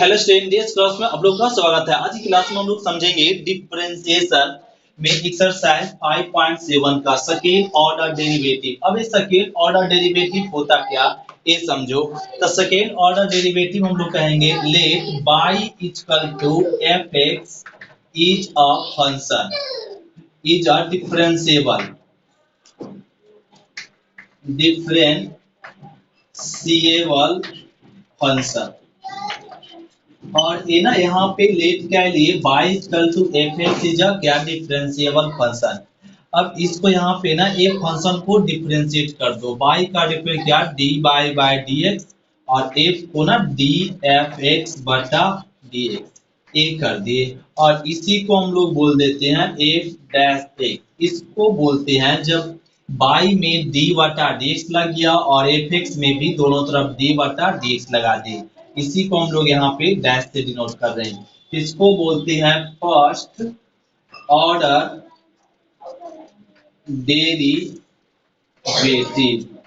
Hello student, इस class में आप लोग का स्वागत है। आज की क्लास में हम लोग समझेंगे डिफरेंशिएशन में एक्सरसाइज 5.7 का सेकंड ऑर्डर डेरिवेटिव। अब ये सेकंड ऑर्डर डेरिवेटिव होता क्या ये समझो। तो सेकंड ऑर्डर डेरिवेटिव हम लोग कहेंगे let y equal to fx is a function is a differentiable function. और ये ना यहाँ पे लेट के लिए y equal to f x is क्या डिफरेंशिएबल फंक्शन। अब इसको यहाँ पे ना एक फंक्शन को डिफरेंशिएट कर दो। y का डिफरेंस क्या dy बाय dx और f को ना dfx बटा dx ये कर दिए। और इसी को हम लोग बोल देते हैं f डैश x। इसको बोलते हैं जब y में d बटा dx लग गया और fx में भी दोनों तरफ d बटा dx लगा दिए। इसी को हम लोग यहाँ पे डैश से डिनोट कर रहे हैं। इसको बोलते हैं फर्स्ट ऑर्डर डेरिवेटिव।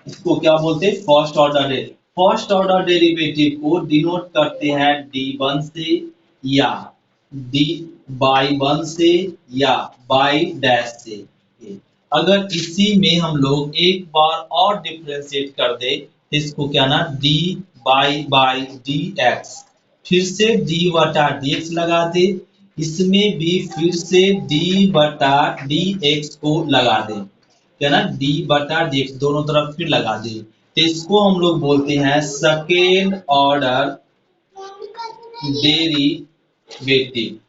इसको क्या बोलते हैं? First order. First order derivative को डिनोट करते हैं d1 से या d बाई 1 से या बाई डैश से। अगर इसी में हम लोग एक बार और डिफरेंशिएट कर दे तो इसको क्या ना d बाई dx, फिर से d बटा dx लगा दे। इसमें भी फिर से d बटा dx को लगा दे, क्या ना d बटा dx दोनों तरफ फिर लगा दे। तो इसको हम लोग बोलते हैं second order derivative.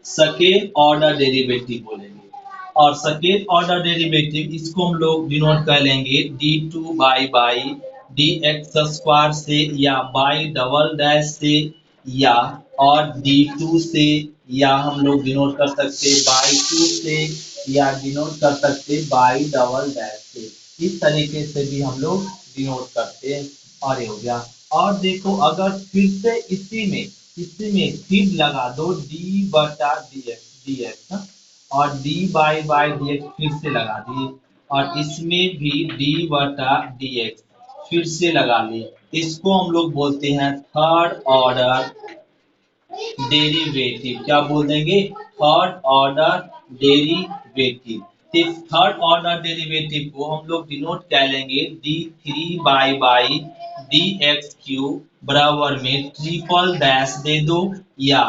Second order derivative बोलेंगे। और सेकेंड ऑर्डर डेरिवेटिव इसको हम लोग डिनोट कर लेंगे d2 बाई dx स्क्वायर से या बाई डबल डैश से या और d2 से, या हम लोग डिनोट कर सकते बाई 2 से या डिनोट कर सकते बाई डबल डैश से। इस तरीके से भी हम लोग डिनोट करते हैं। और ये हो गया। और देखो अगर फिर से इसी में फिर लगा दो d बटा dx और d बाई dx फिर से लगा दिए और इसमें भी d बटा dx फिर से लगा लिए। इसको हम लोग बोलते हैं थर्ड ऑर्डर डेरिवेटिव। क्या बोल देंगे? Third order derivative. इस थर्ड ऑर्डर डेरिवेटिव को हम लोग डिनोट कर लेंगे d3 बाई dx क्यूब बराबर में ट्रिपल डैश दे दो या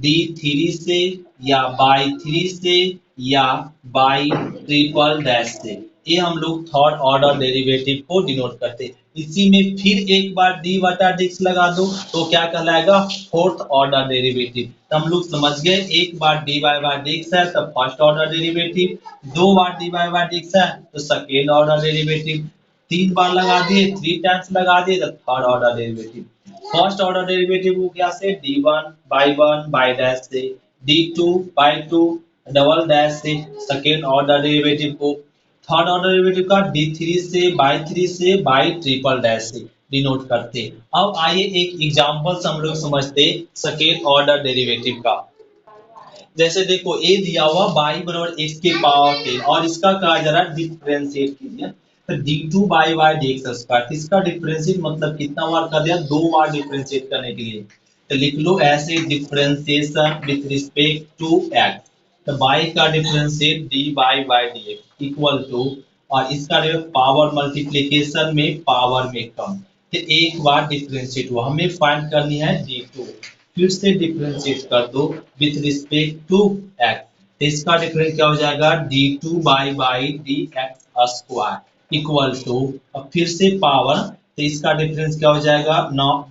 d3 से या बाई 3 से या बाई ट्रिपल डैश से। ये हम लोग थर्ड ऑर्डर डेरिवेटिव को डिनोट करते हैं। इसी में फिर एक बार d बटा dx लगा दो तो क्या कहलाएगा? Fourth order derivative. तो हम लोग समझ गए एक बार dy बाय dx है तो फर्स्ट ऑर्डर डेरिवेटिव, दो बार dy बाय dx है तो सेकेंड ऑर्डर डेरिवेटिव, तीन बार लगा दिए, थ्री टाइम्स लगा दिए तो third order derivative. First order derivative को क्या से d1 बाई डैश से, d2 बाई 2 डबल डैश से। सेकेंड ऑर्डर डेरिवेटिव को थर्ड ऑर्डर डेरिवेटिव का d3 से बाई ट्रिपल डैश से डिनोट करते। अब आइए एक एग्जांपल से हम लोग समझते सेकेंड ऑर्डर डेरिवेटिव का। जैसे देखो ए दिया हुआ y बराबर x के पावर 10 और इसका कहा जा रहा है डिफरेंशिएट कीजिए। तो d2 बाई dx स्क्वायर, इसका डिफरेंशिएट मतलब कितना बार कर दिया? दो बार डिफरेंशिएट करने के लिए। तो लिख लो ऐसे differentiation with respect to x। तो y का differentiate d by dx equal to, और इसका पावर मल्टीप्लिकेशन में पावर में कम। तो एक बार डिफरेंशिएट हुआ, हमें फाइंड करनी है d2। फिर से डिफरेंशिएट कर दो विथ रिस्पेक्ट टू x। इसका डिफरेंस क्या हो जाएगा? d2 by dx square equal to, अब फिर से पावर, तो इसका डिफरेंस क्या हो जाएगा?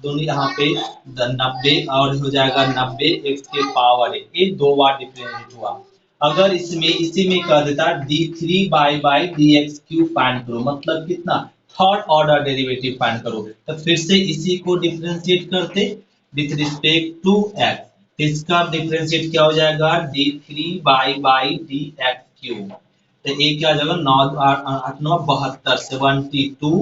दोनों यहाँ पे 90 और हो जाएगा 90 x के पावर 1। ये दो बार डिफरेंशिएट हुआ। अगर इसमें इसी में कर देता d3 by dx cube find करो, मतलब कितना? थर्ड ऑर्डर डेरिवेटिव फाइंड करो। तो फिर से इसी को डिफरेंशिएट करते विथ रिस्पेक्ट टू x। इसका डिफरेंशिएट क्या हो जाएगा? d3 by dx cube. तो ये क्या हो जाएगा? 9 8 9 72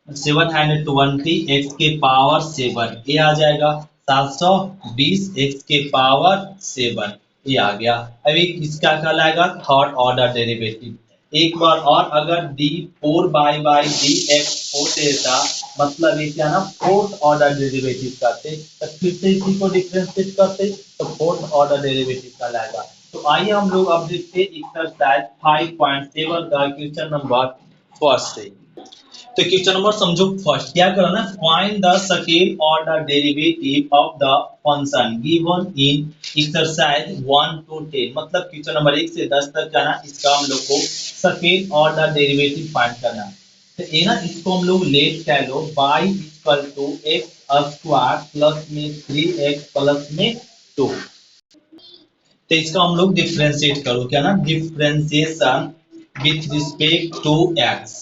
720 x के पावर 7 ये आ जाएगा 720 x के पावर 7 ये आ गया। अभी इसका कहलाएगा थर्ड ऑर्डर डेरिवेटिव। एक बार और अगर डी 4/डी एक्स हो देता, मतलब ये क्या ना फोर्थ ऑर्डर डेरिवेटिव करते, तो फिर से इसी को डिफरेंशिएट करते तो फोर्थ ऑर्डर डेरिवेटिव कहलाएगा। तो आइए हम लोग अब देखते हैं एक्सरसाइज 5.7 का क्वेश्चन नंबर फर्स्ट से। तो क्वेश्चन नंबर समझो फर्स्ट क्या करना है, find the second order derivative of the function given in exercise 1 to 10, मतलब क्वेश्चन नंबर 1 से 10 तक का ना इसका हम लोग को सेकंड ऑर्डर डेरिवेटिव फाइंड करना है। तो ये ना इसको हम लोग लेट कह लो y equal to x square plus में 3x प्लस में 2। तो इसका हम लोग डिफरेंशिएट करो क्या ना, differentiation with respect to x।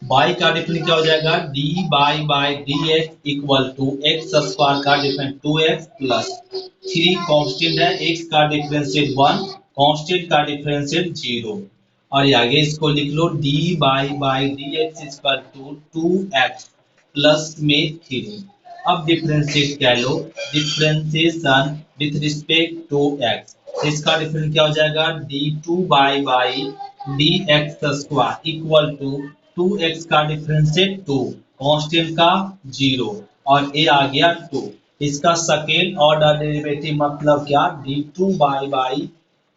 y का डिफरेंस क्या हो जाएगा, dy by dx equal to x square का डिफरेंस 2x प्लस 3 कांस्टेंट है, x का डिफरेंशिएट 1, कांस्टेंट का डिफरेंशिएट 0। और ये आगे इसको लिख लो dy by dx equal to 2x plus में 3। अब डिफरेंशिएट कह लो, differentiation with respect to x। इसका डिफरेंस क्या हो जाएगा, d2 by dx square equal to 2x का डिफरेंशिएट 2, कांस्टेंट का 0 और a आ गया 2। इसका सेकेंड ऑर्डर डेरिवेटिव मतलब क्या, d2 by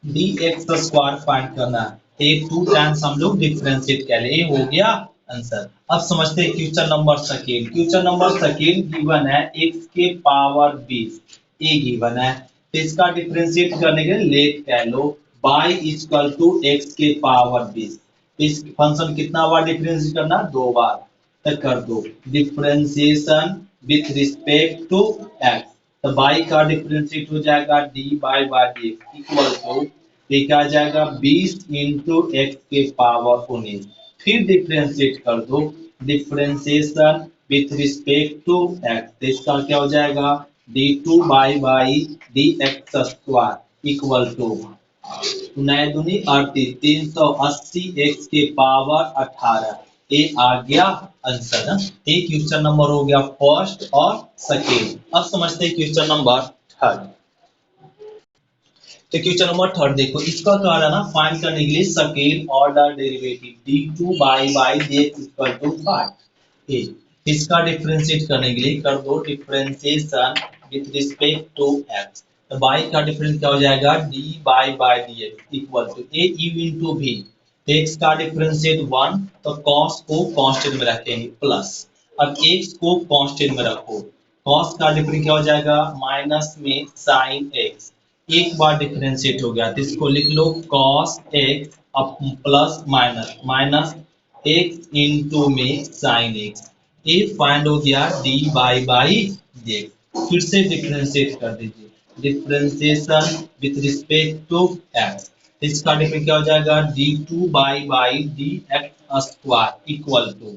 dx square find करना है। ये 2 टाइम्स हम लोग डिफरेंशिएट कर ले, हो गया आंसर। अब समझते हैं question number second. Question number second given है x के पावर 20 a गिवन है, तो इसका डिफरेंशिएट करने के लिए लेट कह लो y इक्वल टू x के पावर 20। इस फंक्शन कितना बार डिफरेंशिएट करना, 2 बार। तक कर दो differentiation with respect to x। तो y का डिफरेंशिएट हो जाएगा dy by dx equal to क्या आ जाएगा 20 इंटू एक्स के पावर 19। फिर डिफरेंशिएट कर दो, differentiation with respect to x, तो इसका क्या हो जाएगा d2 by dx square equal to 9 दूनी 38, 380 x के पावर 18। ये आ गया आंसर है। ये क्वेश्चन नंबर हो गया फर्स्ट और सेकेंड। अब समझते हैं क्वेश्चन नंबर थर्ड। तो क्वेश्चन नंबर थर्ड देखो, इसका कह रहा है ना फाइंड करने के लिए second order derivative d2 by dx equal to 5। इसका डिफरेंशिएट करने के लिए कर दो differentiation with respect to x। तो y का डिफरेंस क्या हो जाएगा dy by dx equal to a u into v। x का डिफरेंशिएट 1, तो cos को कांस्टेंट में रखेंगे प्लस, अब x को कांस्टेंट में रखो, cos का डिफरेंस क्या हो जाएगा माइनस में sin x। एक बार डिफरेंशिएट हो गया तो इसको लिख लो cos x अब plus minus minus x into में sin x। ये फाइंड हो गया dy बाई dx। फिर से डिफरेंशिएट कर दीजिए, differentiation with respect to x। इसका डिफरेंस क्या हो जाएगा d2 by dx square equal to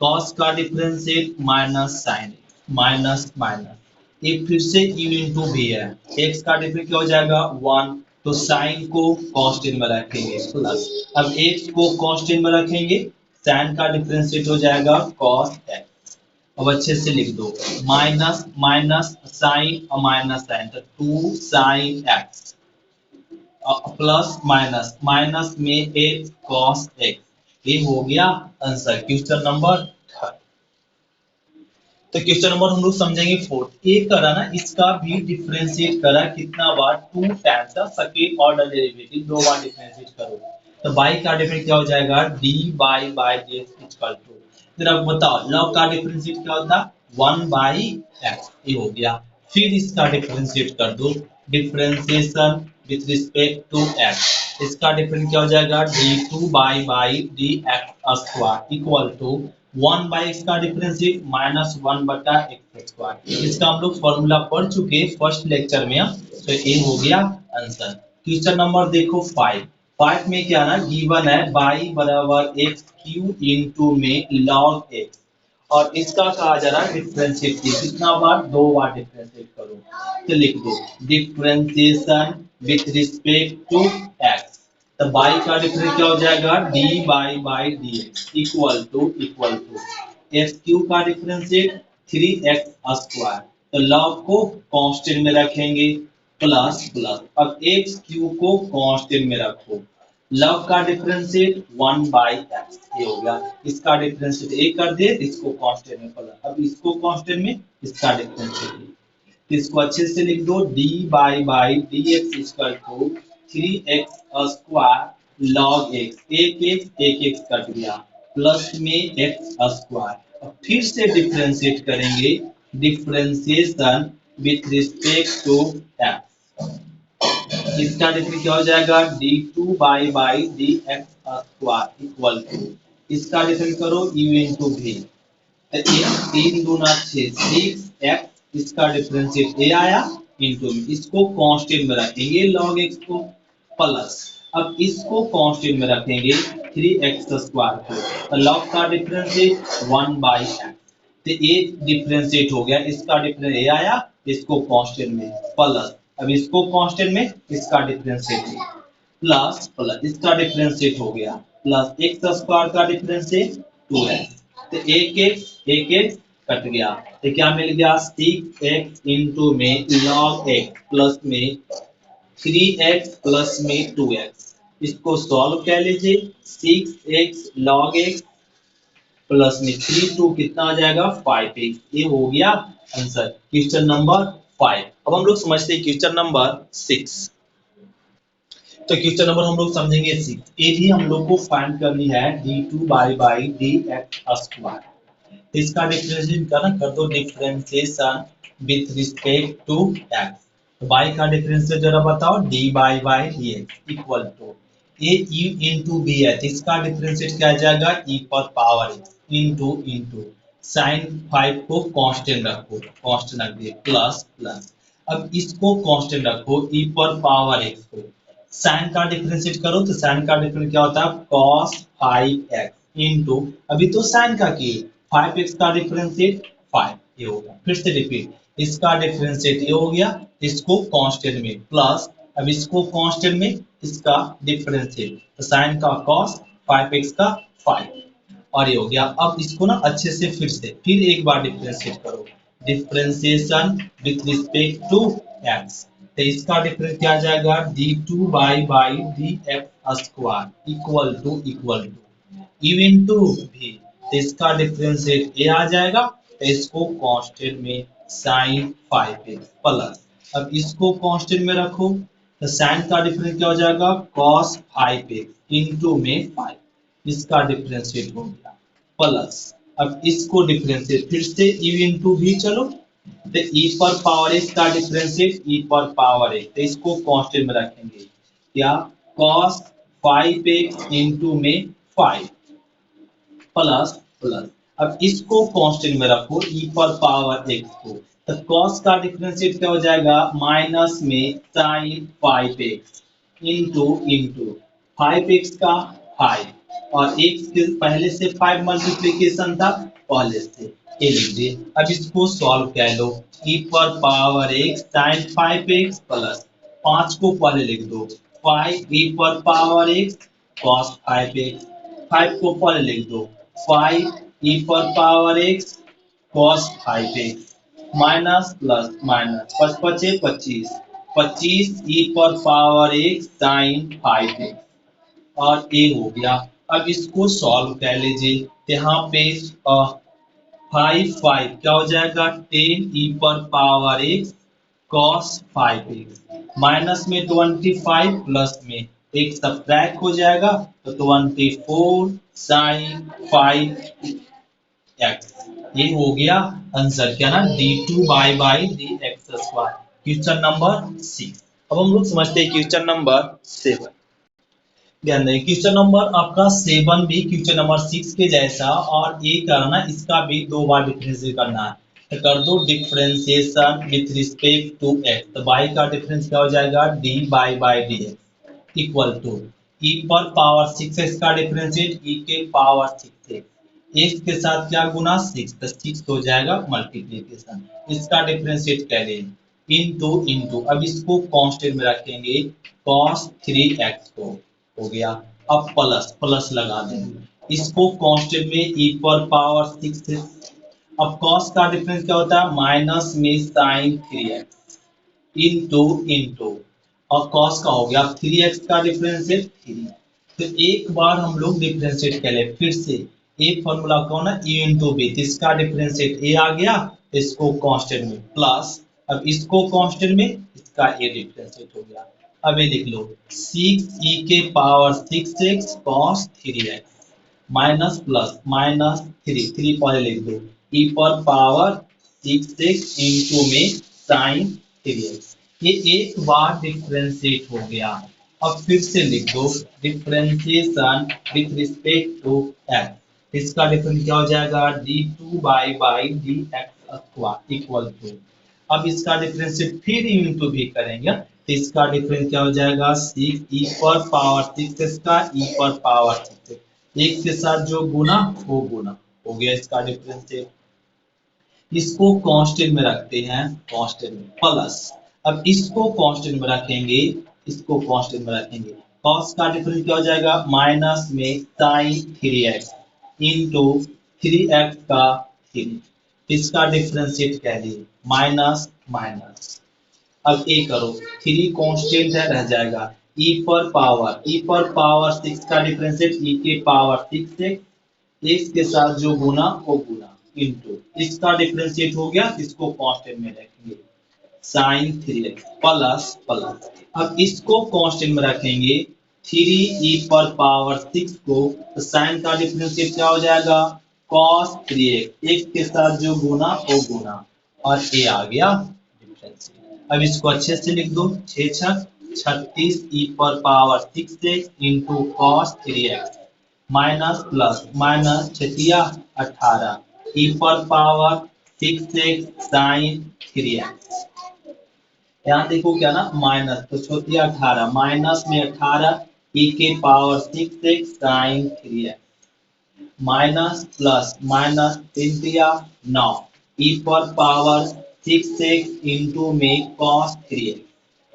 cos का differentiate minus sin minus minus, ये फिर से u इंटू v है, x का डिफरेंस क्या हो जाएगा 1, तो साइन को कांस्टेंट में रखेंगे प्लस, अब x को कांस्टेंट में रखेंगे, साइन का डिफरेंशिएट हो जाएगा cos x। अब अच्छे से लिख दो माइनस माइनस साइन और माइनस साइन, तो 2 sine x plus minus minus में 8 cos x। ये हो गया आंसर क्वेश्चन नंबर थर्ड। तो क्वेश्चन नंबर हम लोग समझेंगे फोर्थ। एक करा ना इसका भी डिफरेंशिएट करा कितना बार 2 टाइम्स का सेकंड ऑर्डर डेरिवेटिव 2 बार डिफरेंशिएट करो, तो y का डिफरेंस क्या हो जाएगा dy by dx equal to, फिर अब बताओ log का डिफरेंशिएट क्या होता 1 बाई x। ये हो गया, फिर इसका डिफरेंशिएट कर दो, differentiation with respect to x। इसका डिफरेंस क्या हो जाएगा d2 by dx square equal to 1 by x का डिफरेंशिएट माइनस 1 बटा x स्क्वायर। इसका हम लोग फॉर्मूला पढ़ चुके फर्स्ट लेक्चर में, तो ये हो गया आंसर। क्वेश्चन नंबर देखो 5। 5 में क्या ना गिवन है y बराबर x क्यू इंटू में log x, और इसका कहा जा रहा है डिफरेंशिएट कितना बार 2 बार डिफरेंशिएट करो, तो लिख दो differentiation with respect to x। तो y का डिफरेंस क्या हो जाएगा dy by dx equal to x cube का डिफरेंशिएट 3x स्क्वायर, तो log को कांस्टेंट में रखेंगे प्लस प्लस, अब x क्यू को कांस्टेंट में रखो, लॉग का डिफरेंशिएट 1/x ये हो गया। इसका डिफरेंशिएट ए कर दे, इसको कांस्टेंट में पलट, अब इसको कांस्टेंट में, इसका डिफरेंशिएट, इसको अच्छे से लिख दो, d by d x equal to 3x square log x, एक एक्स कट गया, प्लस में एक्स स्क्वायर। अब फिर से डिफरेंशिएट करेंगे, differentiation with respect to x, इसका डिफरेंस क्या हो जाएगा, d2 by d x square equal to, इसका डिफरेंस करो u इंटू वी, तो तीन दूना 6x, इसका डिफरेंशिएट a आया इंटू में, इसको कांस्टेंट में रखेंगे लॉग x को, प्लस अब इसको कांस्टेंट में रखेंगे 3x स्क्वायर को, तो लॉग का डिफरेंशिएट 1/x, तो ये डिफरेंशिएट हो गया, इसका डिफरेंस a आया, इसको कांस्टेंट में प्लस, अब इसको कांस्टेंट में, इसका डिफरेंशिएट प्लस प्लस, इसका डिफरेंशिएट हो गया, प्लस एक्स स्क्वायर का डिफरेंशिएट 2x, तो एक एक कट गया, तो क्या मिल गया 6x इंटू में log x प्लस में 3x प्लस में 2x, इसको सॉल्व कर लीजिए, 6x log x प्लस में 3 कितना आ जाएगा 5x, ये हो गया आंसर क्वेश्चन नंबर 5। अब हम लोग समझते हैं क्वेश्चन नंबर 6। तो क्वेश्चन नंबर हम लोग समझेंगे 6, ये भी हम लोग को फाइंड करनी है d2 by d x square, इसका डिफरेंशिएशन करना, कर दो differentiation with respect to x, तो बाई का डिफरेंशिएशन जरा बताओ, d by d x equal to a u into b है, तो इसका डिफरेंशिएट क्या आ जाएगा, ई पर पावर एक्स इंटू साइन 5 को कांस्टेंट रखो, कांस्टेंट रख दिए, प्लस प्लस, अब इसको कांस्टेंट रखो ई पर पावर एक्स को, साइन का डिफरेंशिएट करो, तो साइन का डिफरेंस क्या होता है cos 5x इंटू, अभी तो साइन का की 5x का डिफरेंशिएट 5, ये हो गया, फिर से रिपीट, इसका डिफरेंशिएट ये हो गया, इसको कांस्टेंट में प्लस, अब इसको कांस्टेंट में, इसका डिफरेंशिएट, तो साइन का cos 5x का 5, और ये हो गया। अब इसको ना अच्छे से फिर एक बार डिफरेंशिएट करो, differentiation with respect to x, तो इसका डिफरेंस क्या आ जाएगा, d2 by d x square equal to u into v, तो इसका डिफरेंशिएट a आ जाएगा, तो इसको कांस्टेंट में sin 5x प्लस, अब इसको कांस्टेंट में रखो, तो sin का डिफरेंस क्या हो जाएगा cos 5x इंटू में 5, इसका डिफरेंशिएट हो गया प्लस, अब इसको डिफरेंशिएट फिर से u इंटू भी, चलो तो e पर पावर एक्स का डिफरेंशिएट e पर पावर एक्स, तो इसको कांस्टेंट में रखेंगे, क्या cos 5x इंटू में 5 प्लस प्लस, अब इसको कांस्टेंट में रखो e पर पावर x को, तो cos का डिफरेंशिएट क्या हो जाएगा, माइनस में sin 5x इंटू 5x का 5, और x के पहले से 5 मल्टीप्लिकेशन था पहले से, ये लिख दिए, अब इसको सॉल्व कर लो, e पर power x sin 5x plus 5 को पहले लिख दो, 5 e पर पावर x cos 5x, 5 को पहले लिख दो, 5 e पर power x cos 5x minus plus minus 5 पचे 25, 25 e पर पावर x sin 5x, और ये हो गया। अब इसको सॉल्व कर लीजिए, यहाँ पे 5 क्या हो जाएगा 10 e पर power x cos 5x minus में 25 प्लस में एक सब्ट्रैक्ट हो जाएगा, तो 24 sin 5x, ये हो गया आंसर, क्या ना d2 by d x square, question number 6। अब हम लोग समझते हैं क्वेश्चन नंबर 7। ध्यान दें, क्वेश्चन नंबर आपका 7 भी क्वेश्चन नंबर 6 के जैसा, और ये करना, इसका भी 2 बार डिफरेंशिएट करना है, तो कर दो differentiation with respect to x, तो y का डिफरेंस क्या हो जाएगा d by d x equal to e पर पावर 6x का डिफरेंशिएट e के पावर 6x, x के साथ क्या गुना 6, तो 6 हो जाएगा मल्टीप्लिकेशन, इसका डिफरेंशिएट करें इंटू, अब इसको कांस्टेंट में रखेंगे cos 3x को, हो गया, अब प्लस प्लस लगा देंगे, इसको कांस्टेंट में e पर पावर 6, अब cos का डिफरेंस क्या होता है माइनस में sin 3x इंटू, और cos का हो गया 3x का डिफरेंस है 3, तो एक बार हम लोग डिफ्रेंशिएट कर ले फिर से। एक फॉर्मूला कौन है, ए इंटू बी, इसका डिफ्रेंशिएट ए आ गया, इसको कांस्टेंट में प्लस, अब इसको कांस्टेंट में, इसका ए डिफ्रेंशिएट हो गया। अब ये लिख लो 6 e के power 6x cos 3x minus plus minus 3 पहले लिख दो, e पर पावर 6x इंटू में साइन 3x। ये एक बार डिफ्रेंशिएट हो गया। अब फिर से लिख दो differentiation with respect to x, इसका डिफरेंस क्या हो जाएगा, d2 by d x square equal to, अब इसका डिफरेंशिएट फिर इंटू भी करेंगे तो इसका डिफरेंस क्या हो जाएगा, 6 e पर पावर 6 का e पर पावर 6, एक के साथ जो गुना वो गुना हो गया इसका डिफरेंशिएट। इसको कांस्टेंट में रखते हैं, कांस्टेंट में प्लस, अब इसको कांस्टेंट में रखेंगे, इसको कांस्टेंट में रखेंगे, cos का डिफरेंस क्या हो जाएगा, माइनस में sin 3x इंटू 3x का 3, इसका डिफरेंशिएट कह लिए माइनस माइनस। अब ए करो, 3 कांस्टेंट है रह जाएगा, e पर पावर 6 का डिफरेंशिएट e के पावर 6x, x के साथ जो गुना वो गुना इंटू, इसका डिफरेंशिएट हो गया, इसको कांस्टेंट में रखेंगे sin 3x प्लस प्लस, अब इसको कांस्टेंट में रखेंगे 3 e पर पावर 6 को, तो sin का डिफरेंशिएट क्या हो जाएगा, cos 3x, x के साथ जो गुना वो गुना, और a आ गया डिफरेंशिएट। अब इसको अच्छे से लिख दो, 6 36 e पर power 6x into cos 3x minus plus minus 18 e पर पावर 6x साइन 3x, यहाँ देखो क्या ना माइनस, तो छोटी 18 माइनस में 18 e के power 6x sine 3x minus plus minus 9 e पर पावर 6x इंटू में cos 3x।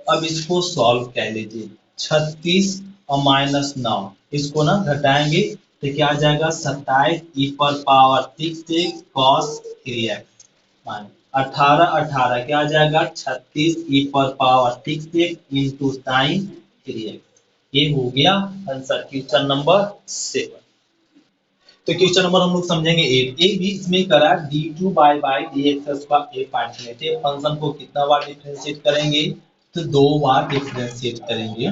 अब इसको सॉल्व कर लीजिए, 36 और माइनस 9 इसको ना घटाएंगे तो क्या आ जाएगा, 27 e पर power 6x cos 3x minus 18 क्या आ जाएगा, 36 e पर power 6x into sine 3x। ये हो गया आंसर क्वेश्चन नंबर 7। तो क्वेश्चन नंबर हम लोग समझेंगे 8, एक भी इसमें करा d2 बाई डी एक्स का ए पार्ट फंक्शन को कितना बार डिफरेंशिएट करेंगे, तो 2 बार डिफरेंशिएट करेंगे,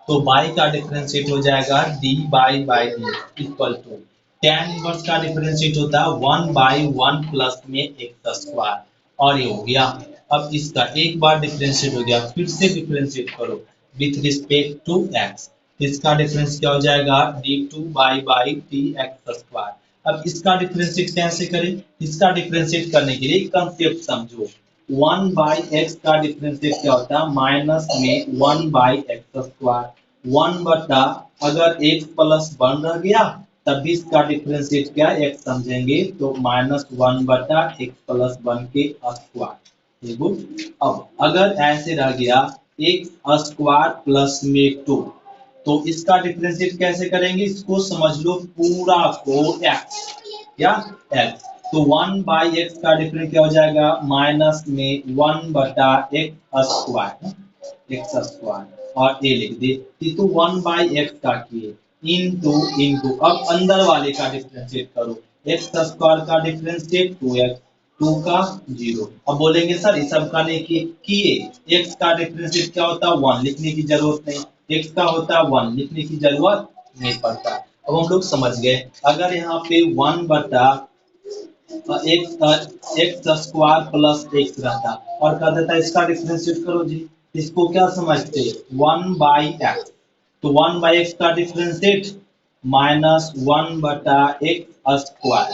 तो बाई का डिफरेंशिएट हो जाएगा d by d equal to tan inverse का डिफरेंशिएट होता है 1 बाई 1 प्लस में एक्स स्क्वायर, और ये हो गया। अब इसका एक बार डिफरेंशिएट हो गया, फिर से डिफरेंशिएट करो विथ रिस्पेक्ट टू x, इसका डिफरेंस क्या हो जाएगा, d2 by d x square. अब इसका डिफरेंशिएट कैसे करें, इसका डिफरेंशिएट करने के लिए कंसेप्ट समझो, 1 बाई एक्स का डिफरेंशिएट क्या होता है, माइनस में 1 बाई एक्स स्क्वायर 1 बटा, अगर x प्लस 1 रह गया तब भी इसका डिफरेंशिएट क्या x समझेंगे, तो माइनस 1 बटा x प्लस 1 के स्क्वायर। अब अगर ऐसे रह गया x स्क्वायर प्लस में 2, तो इसका डिफरेंशिएट कैसे करेंगे, इसको समझ लो पूरा को x या x, तो 1 बाई एक्स का डिफरेंस क्या हो जाएगा, माइनस में 1 बटा एक्स स्क्वायर और ए लिख दे, तो 1 बाई एक्स का किए इंटू इंटू, अब अंदर वाले का डिफरेंशिएट करो, एक्स स्क्वायर का डिफरेंशिएट 2x 2 का 0। अब बोलेंगे सर इस सब का नहीं किए, x का डिफरेंशिएट क्या होता है 1, लिखने की जरूरत नहीं, x का होता है 1, लिखने की जरूरत नहीं पड़ता। अब हम लोग समझ गए, अगर यहाँ पे 1 बटा एक्स स्क्वायर प्लस एक्स रहता और कह देता इसका डिफरेंशिएट करो जी, इसको क्या समझते 1 बाई एक्स, तो 1 बाई एक्स का डिफरेंशिएट माइनस 1 बटा एक्स स्क्वायर,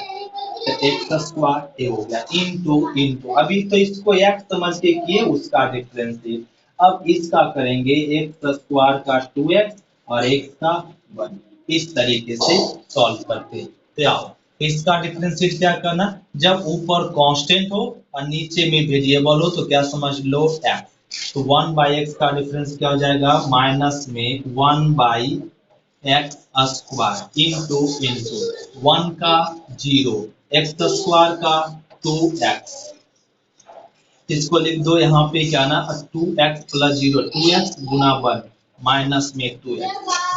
एक्स स्क्वायर ये हो गया इंटू इंटू, अभी तो इसको एक्स समझ के किए उसका डिफरेंशिएट, अब इसका करेंगे एक्स स्क्वायर का 2x और एक्स का 1, इस तरीके से सॉल्व करते हैं। तो आओ इसका डिफरेंशिएट क्या करना, जब ऊपर कांस्टेंट हो और नीचे में वेरिएबल हो तो क्या समझ लो x, तो 1 बाई एक्स का डिफरेंस क्या हो जाएगा, माइनस में 1 by x square into into 1 का 0 एक्स स्क्वायर का 2x, इसको लिख दो यहाँ पे क्या ना 2x प्लस 0 2x गुना 1 माइनस में 2x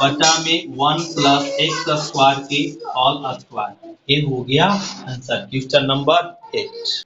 बटा में 1 प्लस एक्स स्क्वायर के होल स्क्वायर। ये हो गया आंसर क्वेश्चन नंबर 8।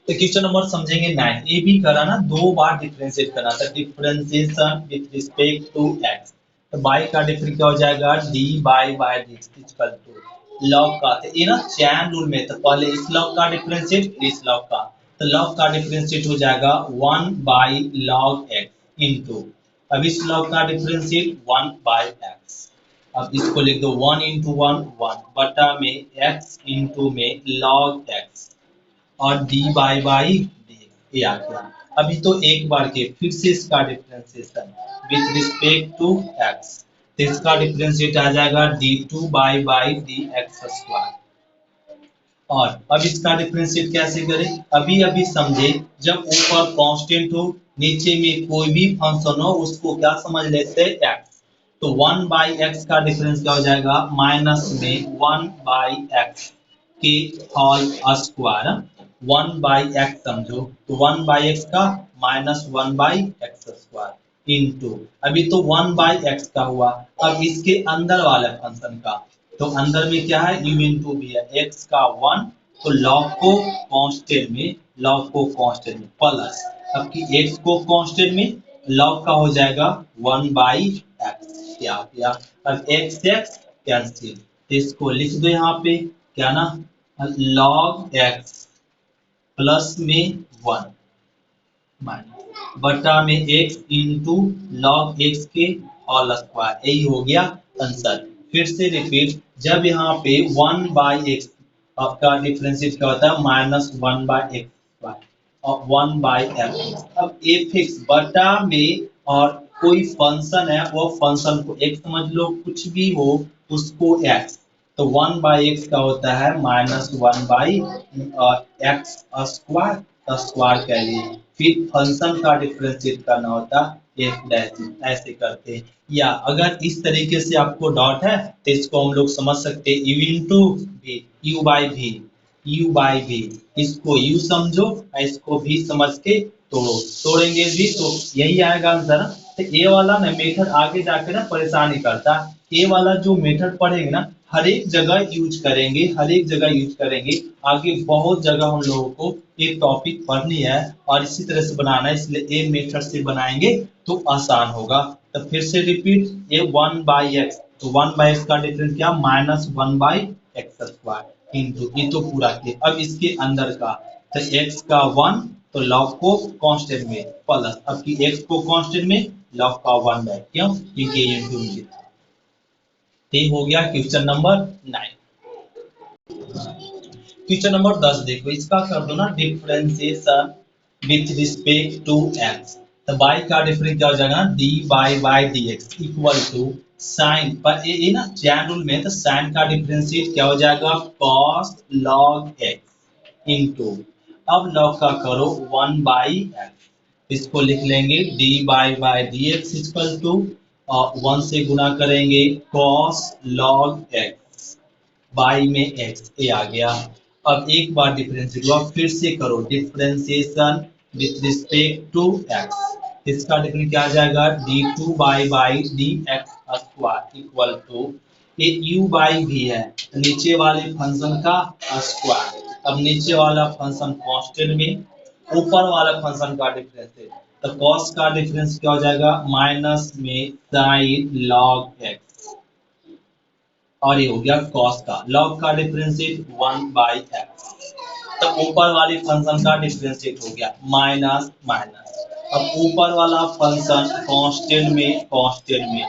तो क्वेश्चन नंबर समझेंगे 9। ये भी करा ना, दो बार डिफरेंशिएट करना था, differentiation with respect to x. तो बाई का डिफरेंस क्या हो जाएगा, d by d equal to log का। तो ये ना चैन रूल में, तो पहले इस लॉग का डिफरेंशिएट इस लॉग का, तो लॉग का डिफरेंशिएट हो जाएगा 1 बाई लॉग एक्स इनटू, अब इस लॉग का डिफरेंशिएट 1 बाई एक्स। अब इसको लिख दो 1 इंटू 1 1 बटा में x इंटू में लॉग x और डी बाई डी ये आ गया। अभी तो एक बार के फिर से इसका differentiation with respect to x, तो इसका डिफरेंशिएट आ जाएगा d two by d x square. और अब इसका डिफरेंशिएट कैसे करें, अभी अभी समझे, जब ऊपर कांस्टेंट हो नीचे में कोई भी फंक्शन हो उसको क्या समझ लेते हैं, एक्स। तो 1 बाई एक्स का डिफरेंस क्या हो जाएगा, माइनस में 1 बाई एक्स के होल स्क्वायर। 1 बाई एक्स समझो, तो 1 बाई एक्स का minus 1 by x square into, अभी तो 1 बाई एक्स का हुआ, अब इसके अंदर वाले फंक्शन का, तो अंदर में क्या है, u इंटू भी है, x का 1, तो log को कांस्टेंट में, log को कांस्टेंट में प्लस, अब कि x को कांस्टेंट में, log का हो जाएगा 1 बाई एक्स। क्या किया, अब x x कैंसिल, तो इसको लिख दो यहाँ पे क्या ना, log x प्लस में 1 माइनस बटा में x इंटू लॉग एक्स के होल स्क्वायर। यही हो गया आंसर। फिर से रिपीट, जब यहाँ पे 1 बाई एक्स आपका डिफरेंशिएट क्या होता है, माइनस 1 बाई एक्स और 1 बाई एफ। अब एफ एक्स बटा में, और कोई फंक्शन है वो फंक्शन को एक्स समझ लो, कुछ भी हो उसको एक्स, तो 1 बाई एक्स का होता है minus 1 by x square, square कह लिए। फिर फंक्शन का डिफरेंशिएट करना होता एफ डैश, ऐसे करते हैं। या अगर इस तरीके से आपको डॉट है तो इसको हम लोग समझ सकते हैं यू इंटू भी, यू बाई भी, यू बाई भी, इसको यू समझो और इसको भी समझ के तोड़ो, तोड़ेंगे भी तो यही आएगा आंसर। तो ये वाला ना मेथड आगे जाके ना परेशानी करता है, ये वाला जो मेथड पढ़ेंगे ना हर एक जगह यूज करेंगे, हर एक जगह यूज करेंगे। आगे बहुत जगह हम लोगों को ये टॉपिक पढ़नी है और इसी तरह से बनाना है, इसलिए ये मेथड से बनाएंगे तो आसान होगा। तो फिर से रिपीट, ये 1 बाई एक्स, तो 1 बाई एक्स का डिफरेंस क्या, minus 1 by x square into, ये तो पूरा किया। अब इसके अंदर का, तो x का 1, तो log को कांस्टेंट में प्लस, अब की x को कांस्टेंट में log का 1 बाई, क्यों, क्योंकि ये इंटू में था। ये हो गया क्वेश्चन नंबर 9। क्वेश्चन नंबर 10 देखो, इसका कर दो ना differentiation with respect to x. तो बाई का डिफरेंस क्या हो जाएगा, d by d x equal to sine, पर ये ना चैन रूल में, तो साइन का डिफरेंशिएट क्या हो जाएगा, कॉस लॉग एक्स इनटू, अब लॉग का करो 1 बाई एक्स, इसको लिख लेंगे d by d x equal to 1 से गुना करेंगे कॉस लॉग एक्स बाई में एक्स, ये आ गया। अब एक बार डिफरेंशिएट हुआ, फिर से करो differentiation with respect to x, इसका डिफरेंस क्या आ जाएगा, d two by d x square equal to, ये u बाई भी है, नीचे वाले फंक्शन का स्क्वायर। अब नीचे वाला फंक्शन कांस्टेंट में, ऊपर वाला फंक्शन का डिफरेंस है, तो कॉस का डिफरेंस क्या हो जाएगा, माइनस में साइन लॉग एक्स, और ये हो गया कॉस का, लॉग का डिफरेंशिएट 1 बाई एक्स, तो ऊपर वाली फंक्शन का डिफरेंशिएट हो गया माइनस माइनस। अब ऊपर वाला फंक्शन कांस्टेंट में,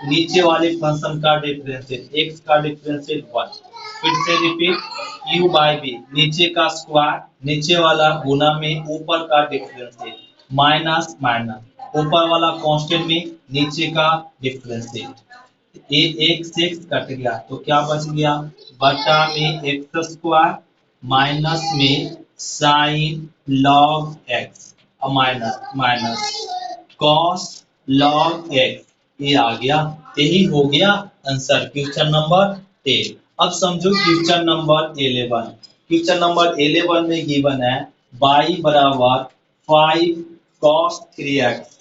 नीचे वाले फंक्शन का डिफरेंशिएट, x का डिफरेंशिएट 1। फिर से रिपीट, u बाई बी, नीचे का स्क्वायर, नीचे वाला गुना में ऊपर का डिफरेंशिएट माइनस माइनस, ऊपर वाला कांस्टेंट में नीचे का डिफरेंशिएट, ये एक से एक्स कट गया तो क्या बच गया, बटा में एक्स स्क्वायर माइनस में sign log x minus minus cos log x, ये आ गया। यही हो गया आंसर क्वेश्चन नंबर 10। अब समझो क्वेश्चन नंबर 11। क्वेश्चन नंबर 11 में गिवन है y बराबर 5 cos 3x,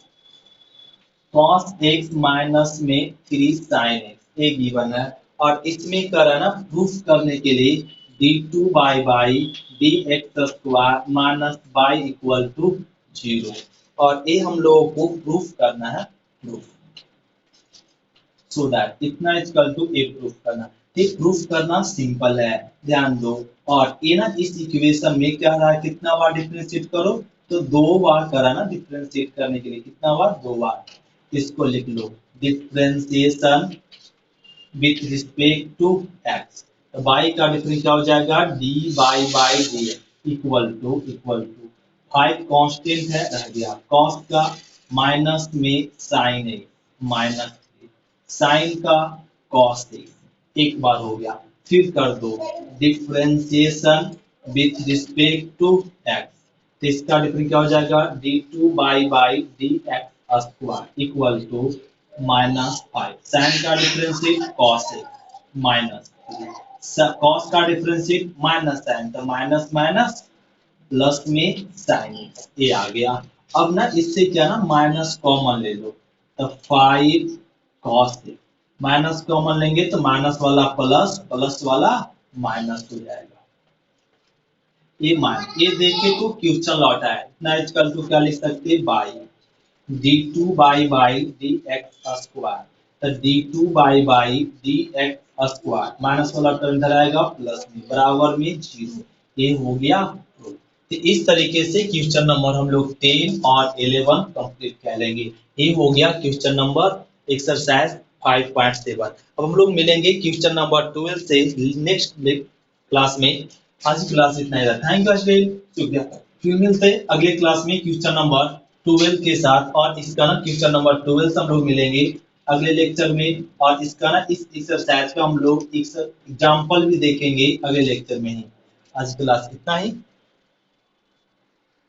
cos x minus में 3 sin x ये गिवन है और इसमें कर है ना प्रूफ करने के लिए d2 by d x square minus y equal to 0 और ये हम लोगों को प्रूफ करना है प्रूफ सो दैट इतना इक्वल टू ए प्रूफ करना। ये प्रूफ करना सिंपल है ध्यान दो और ये ना इस इक्वेशन में क्या रहा है कितना बार डिफरेंशिएट करो तो 2 बार करा ना डिफरेंशिएट करने के लिए कितना बार 2 बार इसको लिख लो differentiation with respect to x तो बाई का डिफरेंस क्या हो जाएगा d by d equal to 5 constant है रह गया कॉस का माइनस में साइन है माइनस साइन का कॉस एक बार हो गया फिर कर दो differentiation with respect to x तो इसका डिफरेंस क्या हो जाएगा d2 by d x square equal to -5 sine का डिफरेंशिएट कॉस माइनस कॉस का डिफरेंशिएट माइनस साइन तो माइनस माइनस प्लस में साइन ये आ गया। अब ना इससे क्या ना माइनस कॉमन ले लो तो 5 कॉस माइनस कॉमन लेंगे तो माइनस वाला प्लस प्लस वाला माइनस हो जाएगा ये मान ये देखे तो क्वेश्चन लौटा है इतना इक्वल टू क्या लिख सकते हैं by d2 by d x square तो d2 by d x square minus वाला टर्म इधर आएगा प्लस में बराबर में 0 ये हो गया। तो इस तरीके से क्वेश्चन नंबर हम लोग 10 और 11 कंप्लीट कर लेंगे। ये हो गया क्वेश्चन नंबर एक्सरसाइज 5.7। अब हम लोग मिलेंगे क्वेश्चन नंबर 12 से नेक्स्ट क्लास में। आज की क्लास इतना ही था। थैंक यू शुक्रिया। फिर मिलते हैं अगले क्लास में क्वेश्चन नंबर 12 के साथ और इसका ना क्वेश्चन नंबर 12 से हम लोग मिलेंगे अगले लेक्चर में और इसका ना इस एक्सरसाइज का हम लोग एग्जाम्पल भी देखेंगे अगले लेक्चर में ही। आज की क्लास इतना ही।